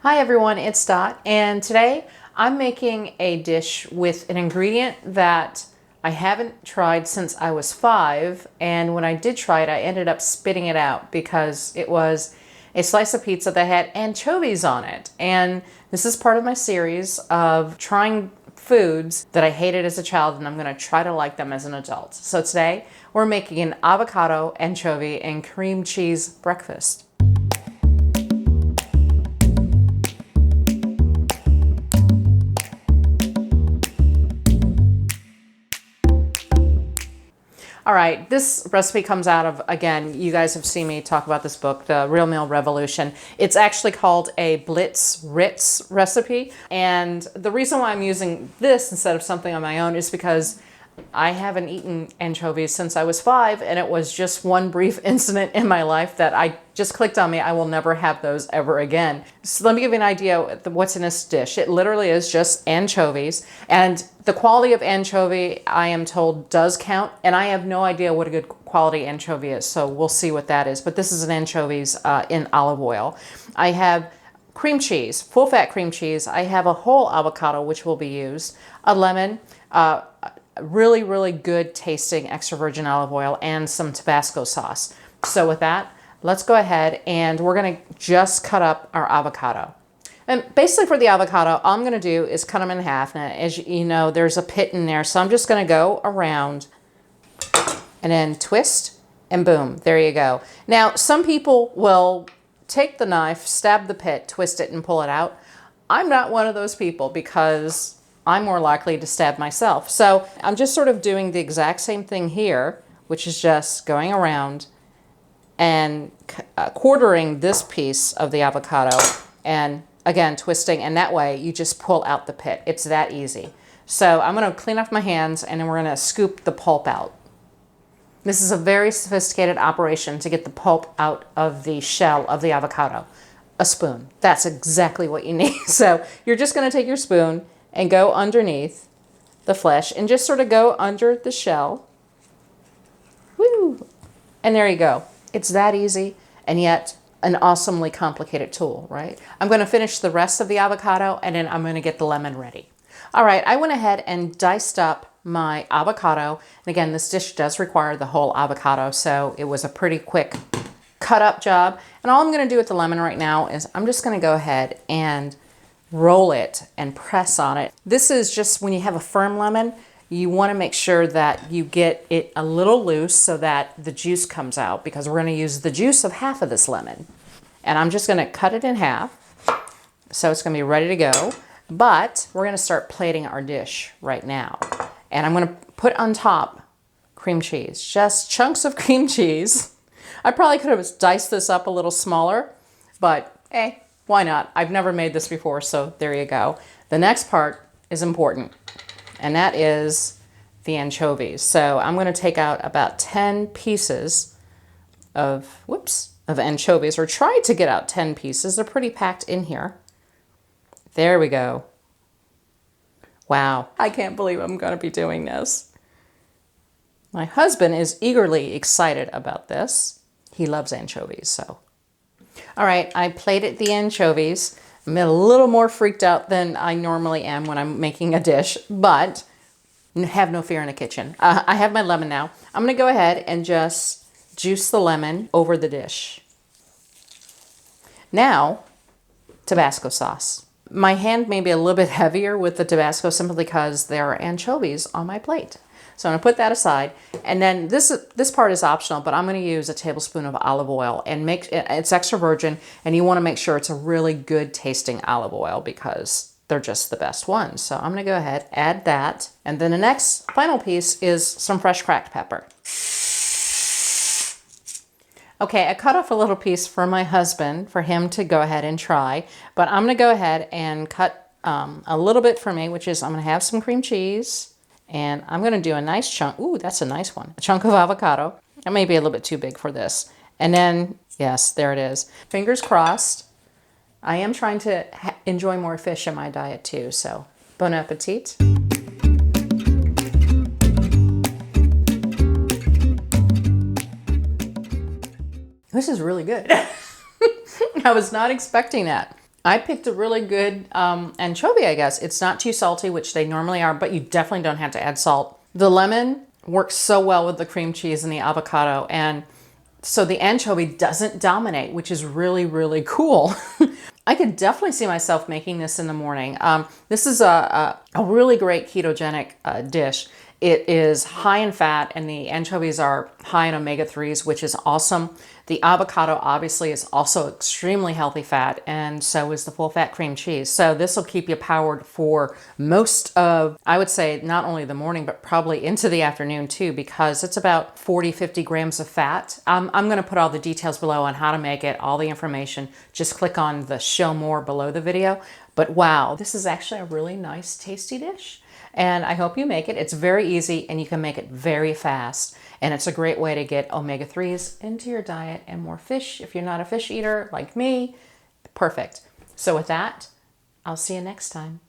Hi everyone, it's Dot, and today I'm making a dish with an ingredient that I haven't tried since I was 5, and when I did try it, I ended up spitting it out because it was a slice of pizza that had anchovies on it. And this is part of my series of trying foods that I hated as a child, and I'm going to try to like them as an adult. So today we're making an avocado, anchovy, and cream cheese breakfast. All right, this recipe comes out of, again, you guys have seen me talk about this book, The Real Meal Revolution. It's actually called a Blitz Ritz recipe. And the reason why I'm using this instead of something on my own is because I haven't eaten anchovies since I was 5, and it was just one brief incident in my life that I just clicked on me. I will never have those ever again. So let me give you an idea of what's in this dish. It literally is just anchovies, and the quality of anchovy, I am told, does count, and I have no idea what a good quality anchovy is, so we'll see what that is. But this is an anchovies in olive oil. I have cream cheese, full fat cream cheese. I have a whole avocado, which will be used, a lemon, really, really good tasting extra virgin olive oil, and some Tabasco sauce. So with that, let's go ahead and we're gonna just cut up our avocado. And basically for the avocado, all I'm gonna do is cut them in half. Now, as you know, there's a pit in there, so I'm just gonna go around and then twist, and boom, there you go. Now, some people will take the knife, stab the pit, twist it, and pull it out. I'm not one of those people because I'm more likely to stab myself. So I'm just sort of doing the exact same thing here, which is just going around and quartering this piece of the avocado and again twisting, and that way you just pull out the pit. It's that easy. So I'm going to clean off my hands and then we're going to scoop the pulp out. This is a very sophisticated operation to get the pulp out of the shell of the avocado. A spoon. That's exactly what you need. So you're just going to take your spoon and go underneath the flesh and just sort of go under the shell. Woo! And there you go. It's that easy, and yet an awesomely complicated tool, right? I'm going to finish the rest of the avocado, and then I'm going to get the lemon ready. All right, I went ahead and diced up my avocado. And again, this dish does require the whole avocado, so it was a pretty quick cut up job. And all I'm going to do with the lemon right now is I'm just going to go ahead and roll it and press on it. This is just when you have a firm lemon, you want to make sure that you get it a little loose so that the juice comes out, because we're going to use the juice of half of this lemon. And I'm just going to cut it in half so it's going to be ready to go. But we're going to start plating our dish right now. And I'm going to put on top cream cheese, just chunks of cream cheese. I probably could have diced this up a little smaller, but hey, why not? I've never made this before, so there you go. The next part is important, and that is the anchovies. So I'm going to take out about 10 pieces of anchovies, or try to get out 10 pieces. They're pretty packed in here. There we go. Wow, I can't believe I'm going to be doing this. My husband is eagerly excited about this. He loves anchovies, so. All right, I plated the anchovies. I'm a little more freaked out than I normally am when I'm making a dish, but have no fear in the kitchen. I have my lemon now. I'm going to go ahead and just juice the lemon over the dish. Now, Tabasco sauce. My hand may be a little bit heavier with the Tabasco simply because there are anchovies on my plate. So I'm going to put that aside. And then this part is optional, but I'm going to use a tablespoon of olive oil, and it's extra virgin, and you want to make sure it's a really good tasting olive oil because they're just the best ones. So I'm going to go ahead, add that. And then the next final piece is some fresh cracked pepper. Okay, I cut off a little piece for my husband for him to go ahead and try, but I'm going to go ahead and cut a little bit for me, which is I'm going to have some cream cheese, and I'm going to do a nice chunk. Ooh, that's a nice one. A chunk of avocado. That may be a little bit too big for this. And then, yes, there it is. Fingers crossed. I am trying to enjoy more fish in my diet too, so bon appetit. This is really good. I was not expecting that. I picked a really good anchovy, I guess. It's not too salty, which they normally are, but you definitely don't have to add salt. The lemon works so well with the cream cheese and the avocado, and so the anchovy doesn't dominate, which is really, really cool. I could definitely see myself making this in the morning. This is a really great ketogenic dish. It is high in fat, and the anchovies are high in omega-3s, which is awesome. The avocado obviously is also extremely healthy fat, and so is the full-fat cream cheese. So this will keep you powered for most of, I would say, not only the morning, but probably into the afternoon too, because it's about 40, 50 grams of fat. I'm going to put all the details below on how to make it, all the information. Just click on the show more below the video. But wow, this is actually a really nice, tasty dish. And I hope you make it. It's very easy and you can make it very fast. And it's a great way to get omega-3s into your diet and more fish. If you're not a fish eater like me, perfect. So with that, I'll see you next time.